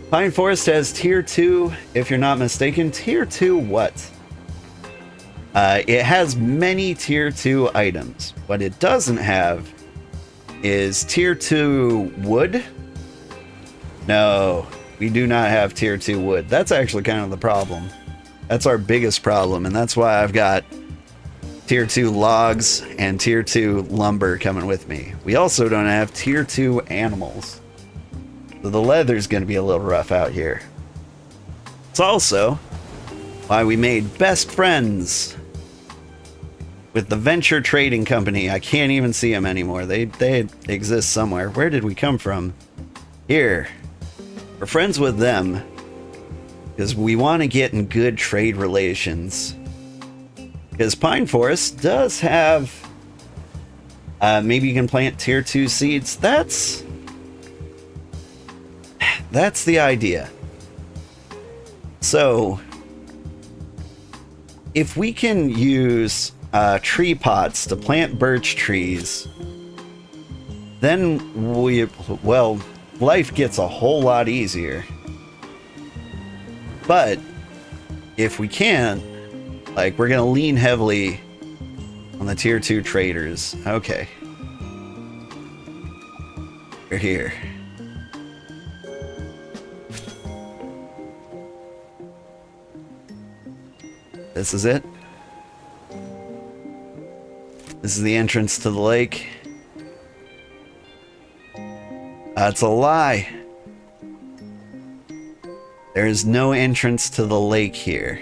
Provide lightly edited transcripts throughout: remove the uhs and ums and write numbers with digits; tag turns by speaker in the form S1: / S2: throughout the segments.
S1: Pine Forest has tier 2, if you're not mistaken. Tier 2 what? It has many tier 2 items. What it doesn't have is tier 2 wood. No, we do not have tier 2 wood. That's actually kind of the problem. That's our biggest problem, and that's why I've got tier 2 logs and tier 2 lumber coming with me. We also don't have tier 2 animals. So the leather's going to be a little rough out here. It's also why we made best friends with the Venture Trading Company. I can't even see them anymore. They exist somewhere. Where did we come from? Here. We're friends with them because we want to get in good trade relations. Because Pine Forest does have... maybe you can plant tier 2 seeds. That's the idea. So, if we can use tree pots to plant birch trees, then life gets a whole lot easier. But if we can't, like, we're gonna lean heavily on the tier 2 traders. Okay. We're here. This is it. This is the entrance to the lake. That's a lie. There is no entrance to the lake here.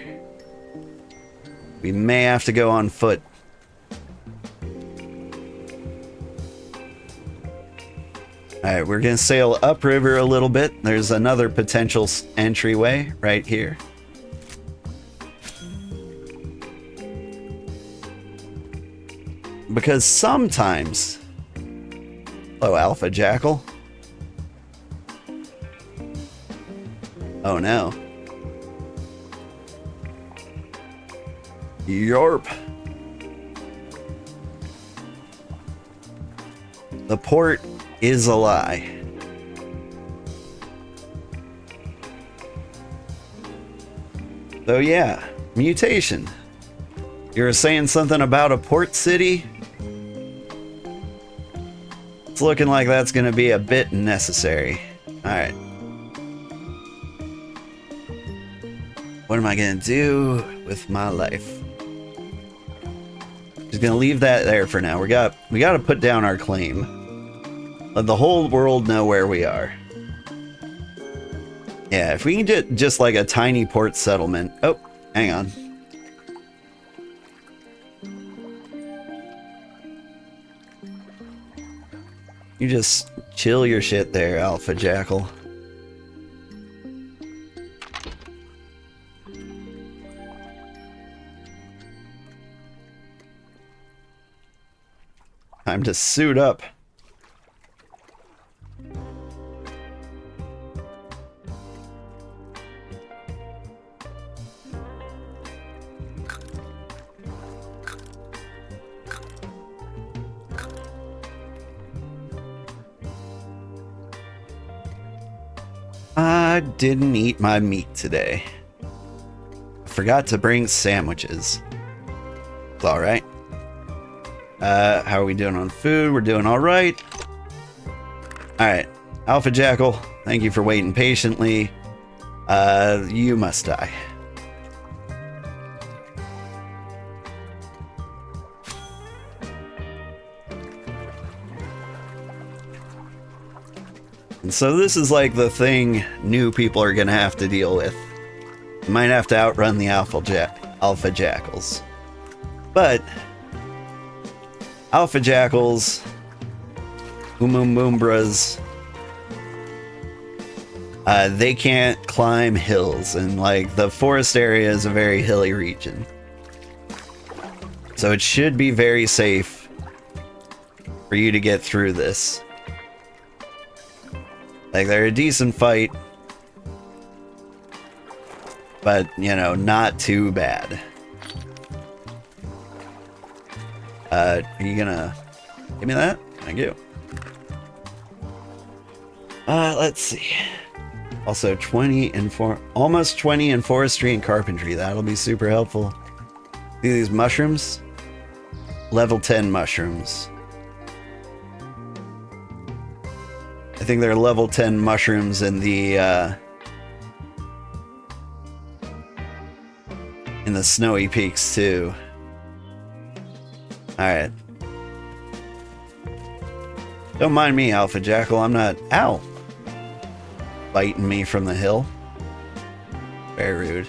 S1: We may have to go on foot. Alright, we're gonna sail upriver a little bit. There's another potential entryway right here. Because sometimes... Oh, Alpha Jackal. Oh no. Yarp. The port is a lie. So yeah, mutation. You were saying something about a port city? It's looking like that's gonna be a bit necessary. Alright. What am I gonna do with my life? Just gonna leave that there for now. We gotta put down our claim. Let the whole world know where we are. Yeah, if we can get just like a tiny port settlement. Oh, hang on. You just chill your shit there, Alpha Jackal. Time to suit up. I didn't eat my meat today. I forgot to bring sandwiches. It's alright. How are we doing on food? We're doing alright. Alright. Alpha Jackal, thank you for waiting patiently. You must die. And so this is like the thing new people are gonna have to deal with. You might have to outrun the Alpha Jackals. But Alpha Jackals, Umumumbras, they can't climb hills, and like the forest area is a very hilly region. So it should be very safe for you to get through this. Like, they're a decent fight, but, you know, not too bad. Are you gonna give me that? Thank you. Let's see. Also 20 in almost 20 in forestry and carpentry. That'll be super helpful. See these mushrooms? Level 10 mushrooms. I think they're level 10 mushrooms in the snowy peaks too. Alright. Don't mind me, Alpha Jackal. I'm not... Ow! Biting me from the hill. Very rude.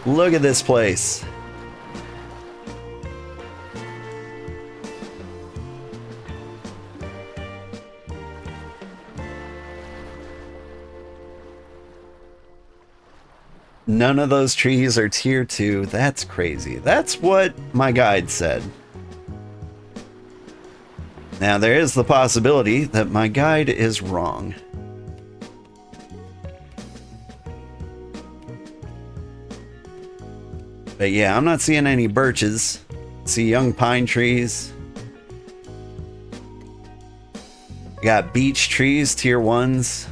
S1: Look at this place. None of those trees are tier 2. That's crazy. That's what my guide said. Now, there is the possibility that my guide is wrong. But yeah, I'm not seeing any birches. See young pine trees. Got beech trees, tier 1s.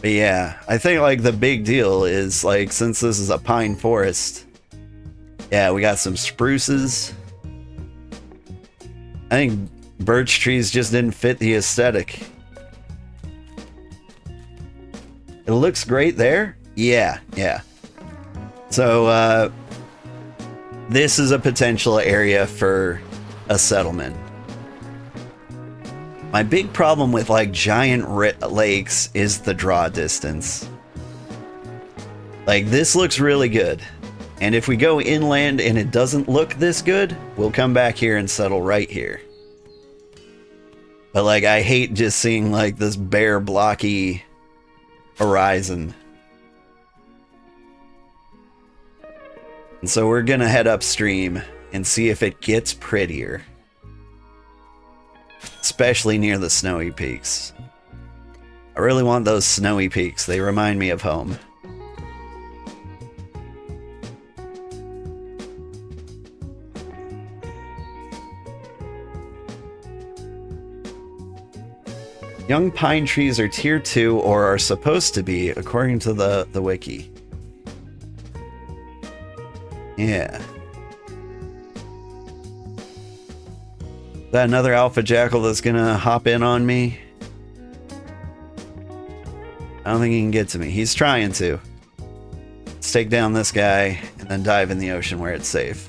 S1: But yeah, I think like the big deal is like, since this is a pine forest, yeah, we got some spruces. I think birch trees just didn't fit the aesthetic. It looks great there. Yeah, yeah. So, this is a potential area for a settlement. My big problem with like giant lakes is the draw distance. Like, this looks really good. And if we go inland and it doesn't look this good, we'll come back here and settle right here. But like, I hate just seeing like this bare blocky horizon. And so we're gonna head upstream and see if it gets prettier. Especially near the snowy peaks. I really want those snowy peaks. They remind me of home. Young pine trees are tier 2 or are supposed to be, according to the wiki. Yeah. Is that another alpha jackal that's gonna hop in on me? I don't think he can get to me. He's trying to. Let's take down this guy and then dive in the ocean where it's safe.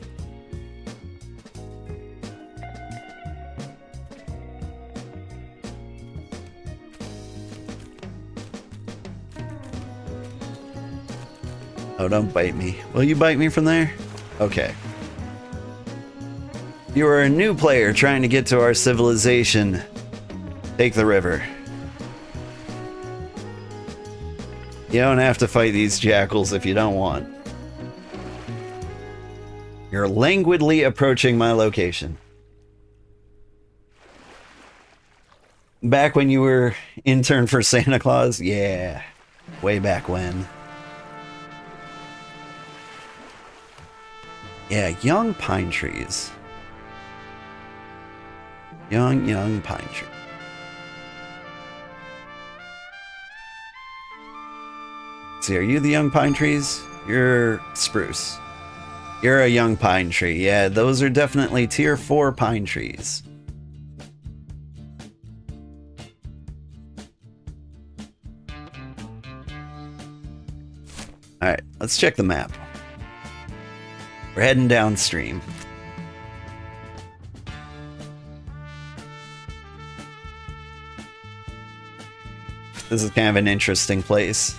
S1: Oh, don't bite me. Will you bite me from there? Okay. You are a new player trying to get to our civilization. Take the river. You don't have to fight these jackals if you don't want. You're languidly approaching my location. Back when you were intern for Santa Claus? Yeah. Way back when. Yeah, young pine trees. Young pine tree. See, are you the young pine trees? You're spruce. You're a young pine tree. Yeah, those are definitely tier 4 pine trees. Alright, let's check the map. We're heading downstream. This is kind of an interesting place.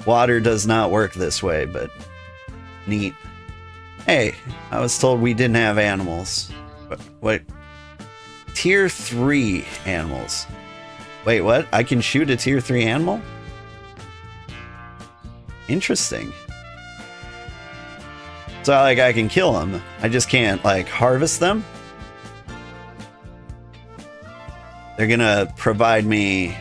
S1: Water does not work this way, but neat. Hey, I was told we didn't have animals. What? Tier 3 animals. Wait, what? I can shoot a tier 3 animal? Interesting. So, like, I can kill them. I just can't, like, harvest them? They're gonna provide me,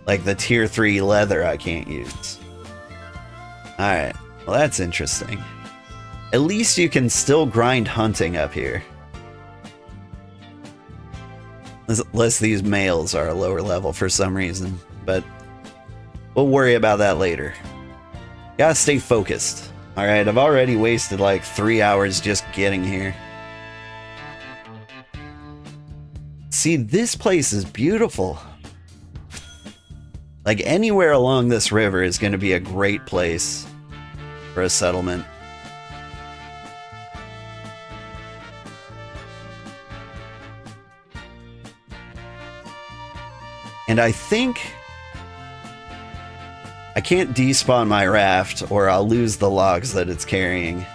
S1: like, the tier 3 leather I can't use. Alright. Well, that's interesting. At least you can still grind hunting up here. Unless these males are a lower level for some reason, but we'll worry about that later. Gotta stay focused. Alright, I've already wasted like 3 hours just getting here. See, this place is beautiful. Like, anywhere along this river is going to be a great place for a settlement. And I think I can't despawn my raft or I'll lose the logs that it's carrying.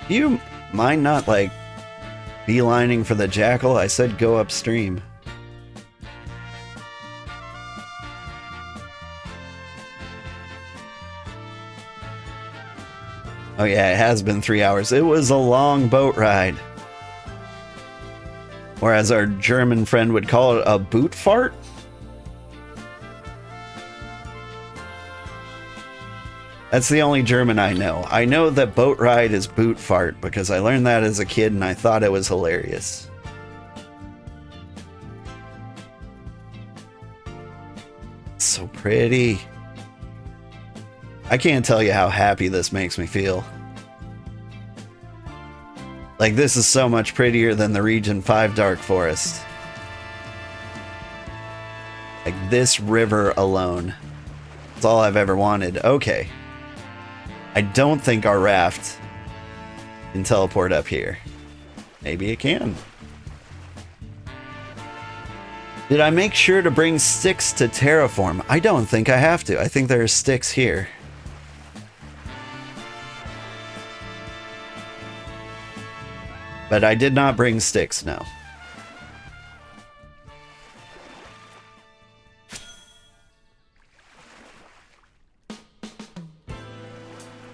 S1: Do you mind not, like, beelining for the jackal? I said go upstream. Oh yeah, it has been 3 hours. It was a long boat ride. Or as our German friend would call it, a boot fart? That's the only German I know. I know that boat ride is boot fart because I learned that as a kid and I thought it was hilarious. So pretty. I can't tell you how happy this makes me feel. Like, this is so much prettier than the Region 5 Dark Forest. Like, this river alone. That's all I've ever wanted. Okay. I don't think our raft can teleport up here. Maybe it can. Did I make sure to bring sticks to terraform? I don't think I have to. I think there are sticks here. But I did not bring sticks, no.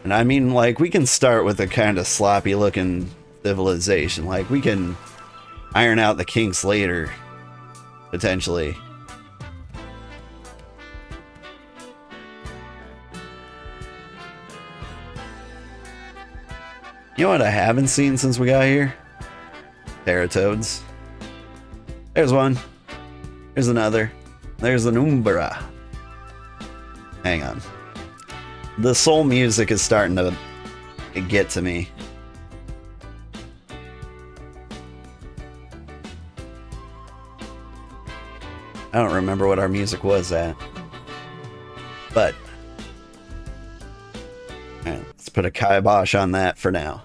S1: And I mean, like, we can start with a kind of sloppy looking civilization. Like, we can iron out the kinks later, potentially. You know what I haven't seen since we got here? Teratoads. There's one. There's another. There's an Umbra. Hang on. The soul music is starting to get to me. I don't remember what our music was at. But alright, let's put a kibosh on that for now.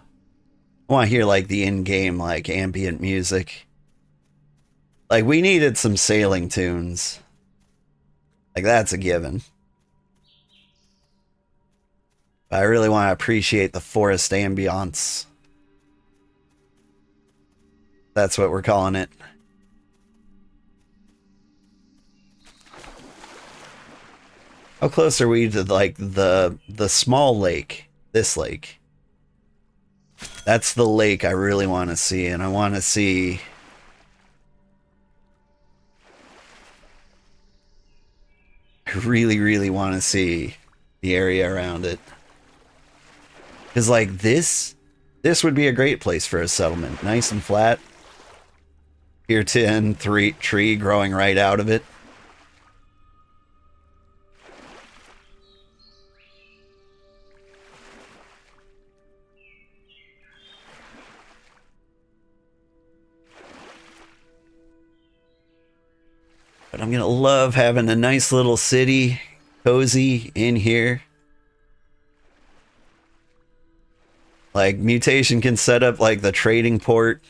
S1: I want to hear like the in-game like ambient music. Like, we needed some sailing tunes. Like, that's a given. I really want to appreciate the forest ambiance. That's what we're calling it. How close are we to like the small lake? This lake. That's the lake I really want to see, and I want to see I really, really want to see the area around it. Because, like, this would be a great place for a settlement. Nice and flat. Tier 10 tree growing right out of it. But I'm gonna love having a nice little city, cozy in here. Like, Mutation can set up like the trading port,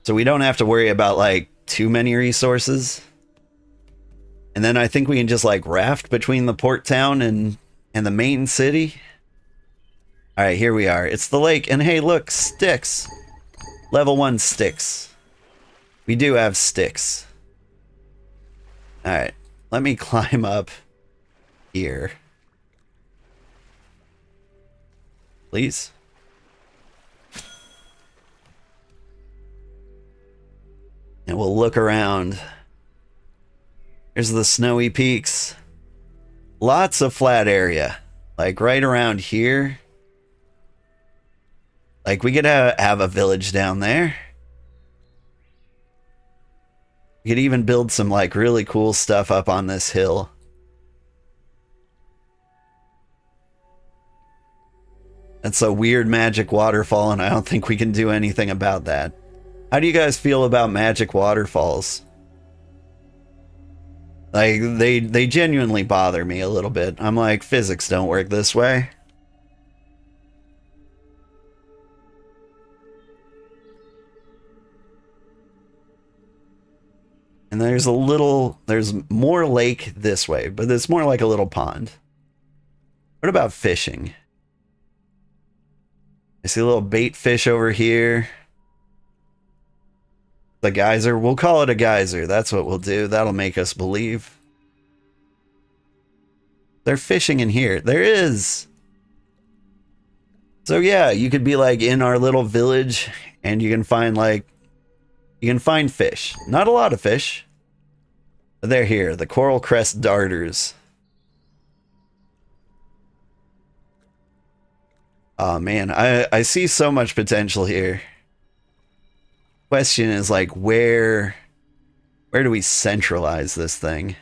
S1: so we don't have to worry about like too many resources. And then I think we can just like raft between the port town and the main city. All right, here we are. It's the lake, and hey, look, sticks. Level 1 sticks. We do have sticks. All right, let me climb up here. Please. And we'll look around. Here's the snowy peaks. Lots of flat area. Like right around here. Like we could have a village down there. You could even build some like really cool stuff up on this hill. That's a weird magic waterfall, and I don't think we can do anything about that. How do you guys feel about magic waterfalls? Like, they genuinely bother me a little bit. I'm like, physics don't work this way. And there's more lake this way, but it's more like a little pond. What about fishing? I see a little bait fish over here. The geyser, we'll call it a geyser. That's what we'll do. That'll make us believe. They're fishing in here. There is. So yeah, you could be like in our little village and you can find fish. Not a lot of fish. But they're here, the coral crest darters. Oh man, I see so much potential here. Question is like where do we centralize this thing?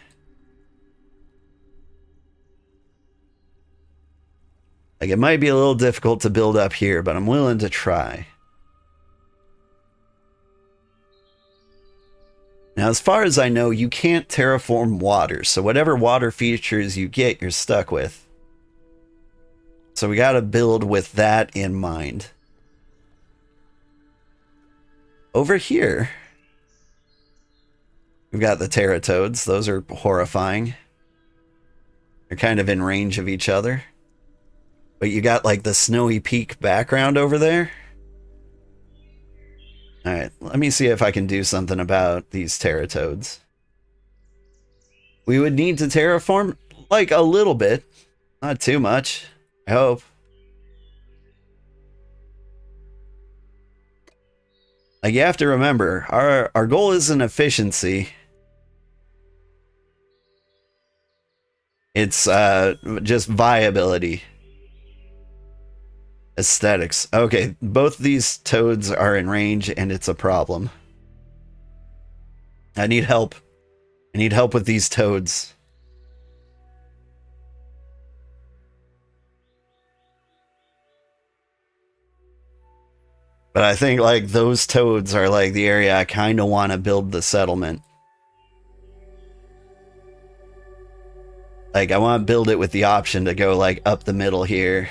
S1: Like it might be a little difficult to build up here, but I'm willing to try. Now, as far as I know, you can't terraform water, so whatever water features you get, you're stuck with. So we gotta build with that in mind. Over here, we've got the Terratoads. Those are horrifying. They're kind of in range of each other. But you got like the snowy peak background over there. Alright, let me see if I can do something about these Terratoads. We would need to terraform like a little bit. Not too much, I hope. Like you have to remember, our goal isn't efficiency. It's just viability. Aesthetics. Okay, both these toads are in range and it's a problem. I need help. I need help with these toads. But I think like those toads are like the area I kind of want to build the settlement. Like I want to build it with the option to go like up the middle here.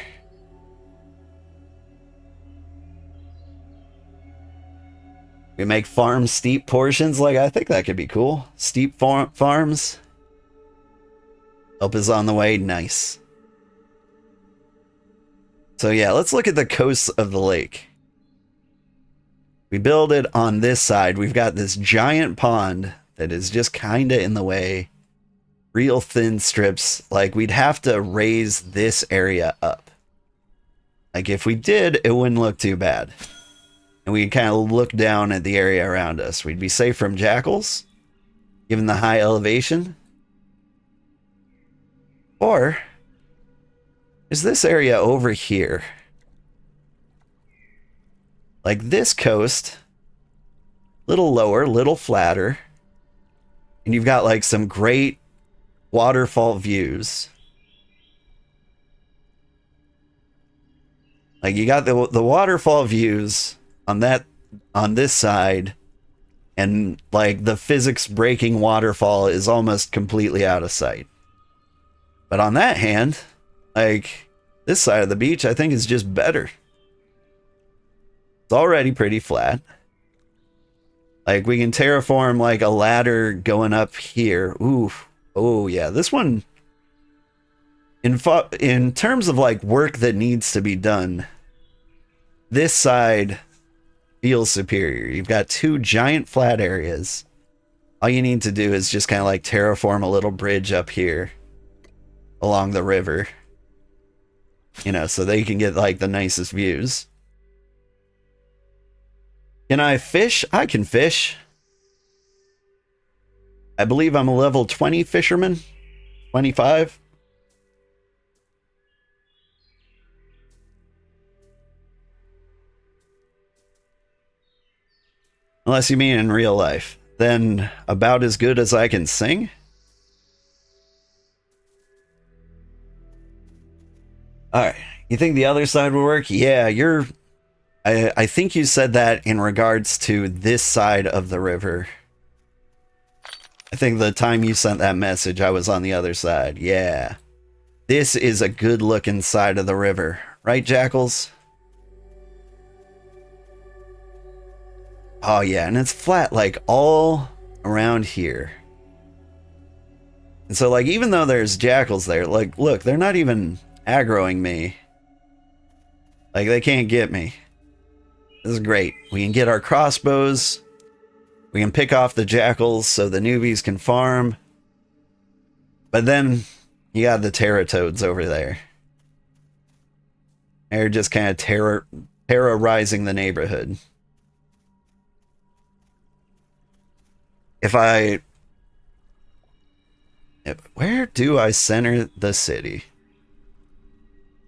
S1: We make farm steep portions. Like I think that could be cool. Steep farms. Help is on the way. Nice. So yeah, let's look at the coast of the lake. We build it on this side. We've got this giant pond that is just kind of in the way. Real thin strips. Like we'd have to raise this area up. Like if we did, it wouldn't look too bad. And we kind of look down at the area around us. We'd be safe from jackals, given the high elevation. Or is this area over here? Like this coast, little lower, little flatter. And you've got like some great waterfall views. Like you got the waterfall views on this side, and like the physics breaking waterfall is almost completely out of sight. But on that hand, like this side of the beach I think is just better. It's already pretty flat. Like we can terraform like a ladder going up here. Ooh. Oh yeah, this one in terms of like work that needs to be done, this side feels superior. You've got two giant flat areas. All you need to do is just kind of like terraform a little bridge up here along the river. You know, so they can get like the nicest views. Can I fish? I can fish. I believe I'm a level 20 fisherman. 25. Unless you mean in real life. then about as good as I can sing. Alright, you think the other side will work? Yeah, I think you said that in regards to this side of the river. I think the time you sent that message, I was on the other side. Yeah. This is a good looking side of the river. Right, Jackals? Oh yeah, and it's flat like all around here. And so like even though there's jackals there, like look, they're not even aggroing me. Like they can't get me. This is great. We can get our crossbows. We can pick off the jackals so the newbies can farm. But then you got the terratoads over there. They're just kind of terrorizing the neighborhood. Where do I center the city?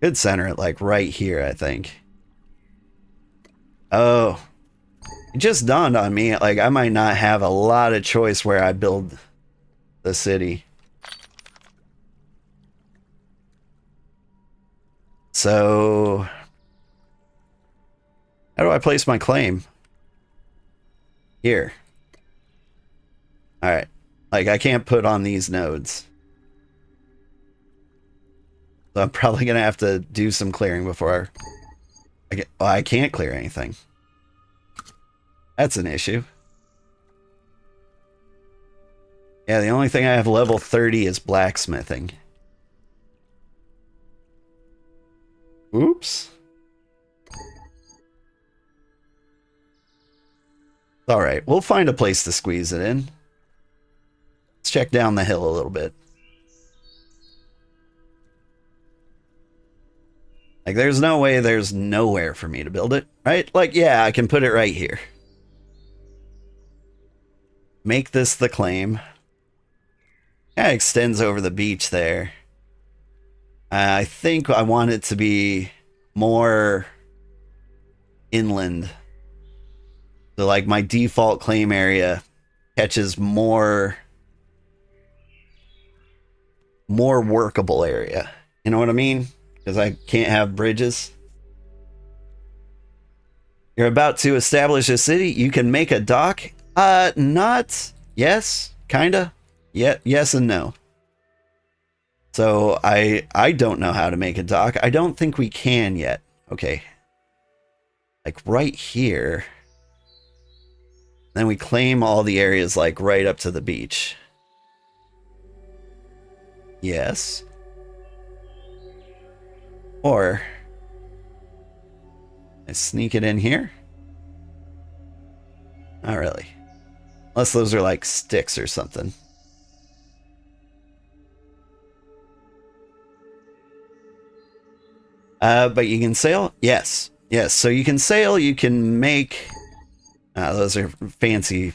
S1: Could center it like right here, I think. Oh, it just dawned on me, like I might not have a lot of choice where I build the city. So, how do I place my claim? Here. Alright. Like, I can't put on these nodes. So I'm probably going to have to do some clearing before I can't clear anything. That's an issue. Yeah, the only thing I have level 30 is blacksmithing. Oops. Alright, we'll find a place to squeeze it in. Let's check down the hill a little bit. Like, there's no way there's nowhere for me to build it, right? Like, yeah, I can put it right here. Make this the claim. Yeah, it extends over the beach there. I think I want it to be more inland. So, like, my default claim area catches more workable area. You know what I mean? Because I can't have bridges. You're about to establish a city. You can make a dock. Not. Yes. Kinda. Yeah. Yes and no. So I don't know how to make a dock. I don't think we can yet. Okay. Like right here. Then we claim all the areas like right up to the beach. Yes. Or I sneak it in here? Not really. Unless those are like sticks or something. But you can sail? Yes. Yes. So you can sail, you can make... those are fancy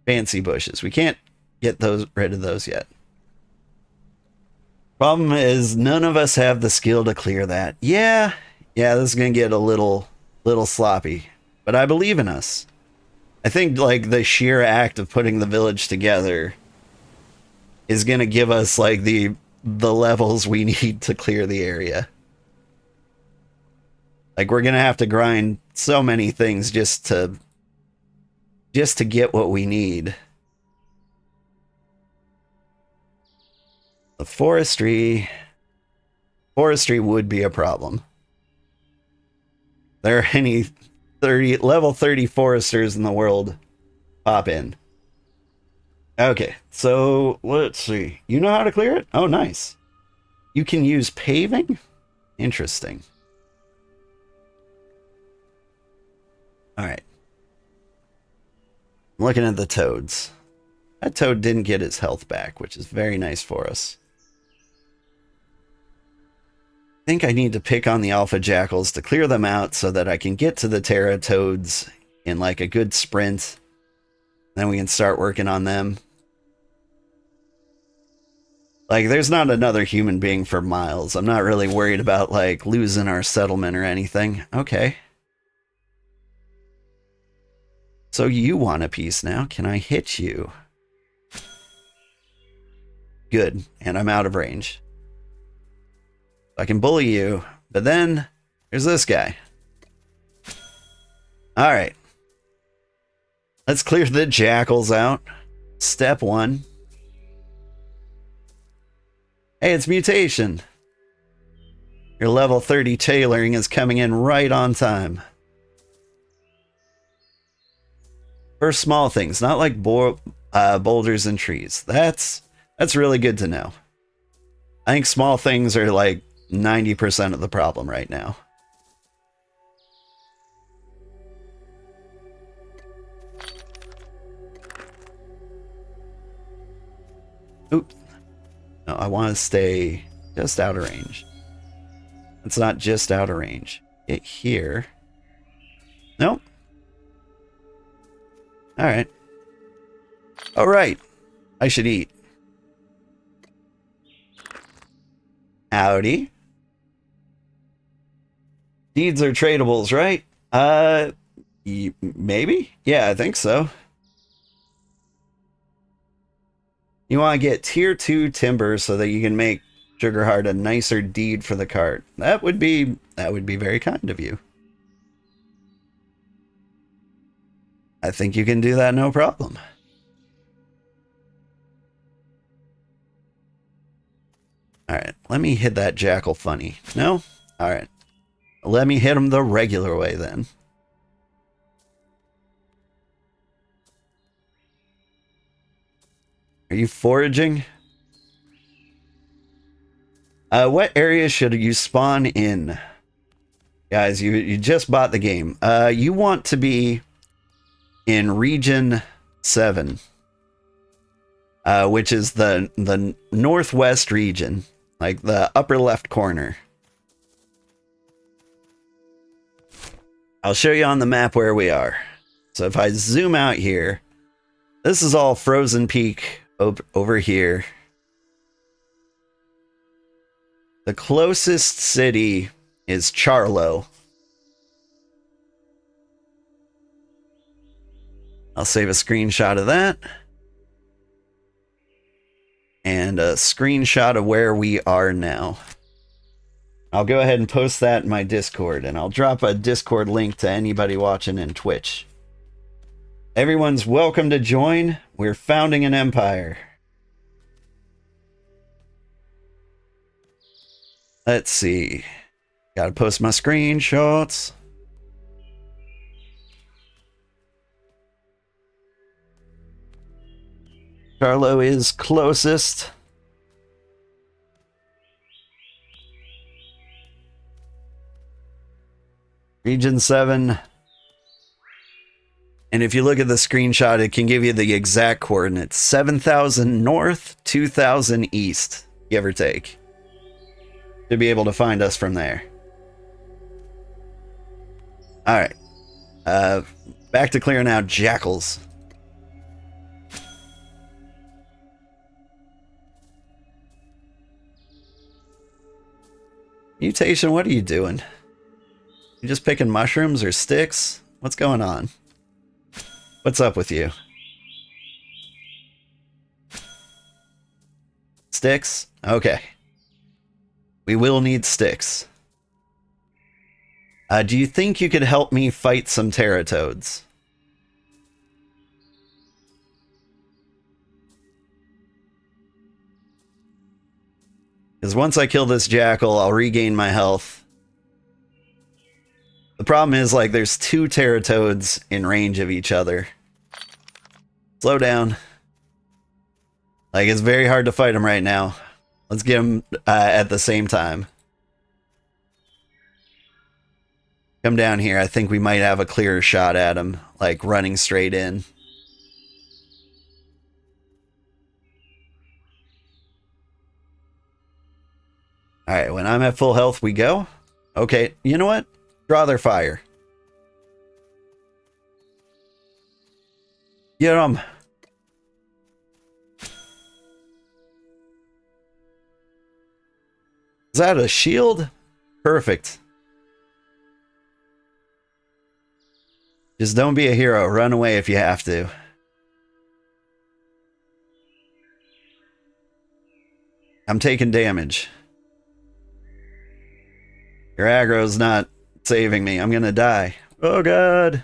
S1: bushes. We can't get rid of those yet. Problem is, none of us have the skill to clear that. Yeah, this is gonna get a little sloppy. But I believe in us. I think, like, the sheer act of putting the village together is gonna give us, like, the levels we need to clear the area. Like, we're gonna have to grind so many things just to get what we need. The forestry would be a problem. There are any level 30 foresters in the world, pop in. Okay, so let's see. You know how to clear it? Oh, nice. You can use paving? Interesting. Alright. I'm looking at the toads. That toad didn't get his health back, which is very nice for us. I think I need to pick on the alpha jackals to clear them out so that I can get to the terratoads in like a good sprint. Then we can start working on them. Like, there's not another human being for miles. I'm not really worried about, like, losing our settlement or anything. Okay. So you want a piece now. Can I hit you? Good. And I'm out of range. I can bully you. But then there's this guy. All right. Let's clear the jackals out. Step 1. Hey, it's mutation. Your level 30 tailoring is coming in right on time. For small things, not like boulders and trees. That's really good to know. I think small things are like 90% of the problem right now. Oops. No, I want to stay just out of range. It's not just out of range. Get here. Nope. Alright. Alright. I should eat. Howdy. Deeds are tradables, right? Maybe? Yeah, I think so. You want to get tier 2 timber so that you can make Sugarheart a nicer deed for the cart. That would be very kind of you. I think you can do that no problem. Alright, let me hit that jackal funny. No? Alright. Let me hit him the regular way then. Are you foraging? What area should you spawn in? Guys, you just bought the game. You want to be in region 7. Which is the northwest region. Like the upper left corner. I'll show you on the map where we are. So if I zoom out here, this is all Frozen Peak over here. The closest city is Charlo. I'll save a screenshot of that. And a screenshot of where we are now. I'll go ahead and post that in my Discord, and I'll drop a Discord link to anybody watching in Twitch. Everyone's welcome to join. We're founding an empire. Let's see. Gotta post my screenshots. Charlo is closest. Region 7. And if you look at the screenshot, it can give you the exact coordinates. 7,000 north, 2,000 east, give or take. To be able to find us from there. Alright. Back to clearing out jackals. Mutation, what are you doing? You just picking mushrooms or sticks? What's going on? What's up with you? Sticks? Okay. We will need sticks. Do you think you could help me fight some Teratoads? Because once I kill this jackal, I'll regain my health. The problem is, like, there's 2 Teratoads in range of each other. Slow down. Like, it's very hard to fight them right now. Let's get them at the same time. Come down here. I think we might have a clearer shot at him, like running straight in. Alright, when I'm at full health, we go. Okay, you know what? Draw their fire. Get them. Is that a shield? Perfect. Just don't be a hero. Run away if you have to. I'm taking damage. Your aggro's not saving me. I'm gonna die. Oh god.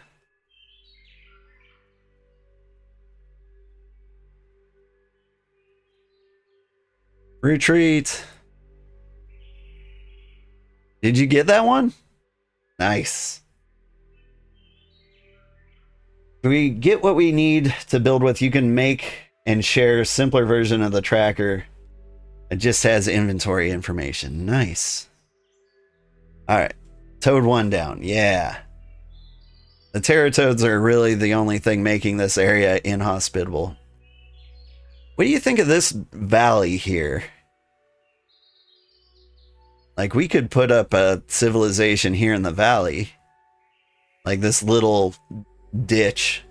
S1: Retreat. Did you get that one? Nice. We get what we need to build with. You can make and share a simpler version of the tracker. It just has inventory information. Nice. Alright. Toad 1 down. Yeah. The Terratoads are really the only thing making this area inhospitable. What do you think of this valley here? Like, we could put up a civilization here in the valley. Like this little ditch.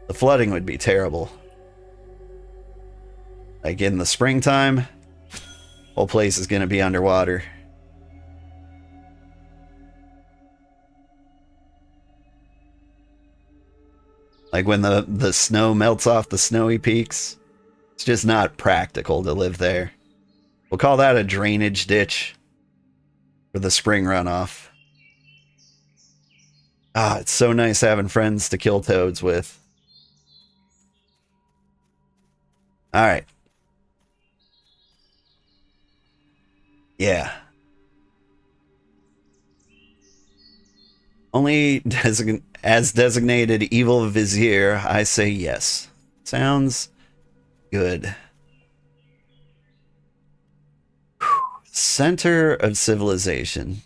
S1: The flooding would be terrible. Like in the springtime, whole place is gonna be underwater. Like when the snow melts off the snowy peaks, it's just not practical to live there. We'll call that a drainage ditch for the spring runoff. Ah, it's so nice having friends to kill toads with. Alright. Yeah. Only as designated evil vizier, I say yes. Sounds good. Center of civilization.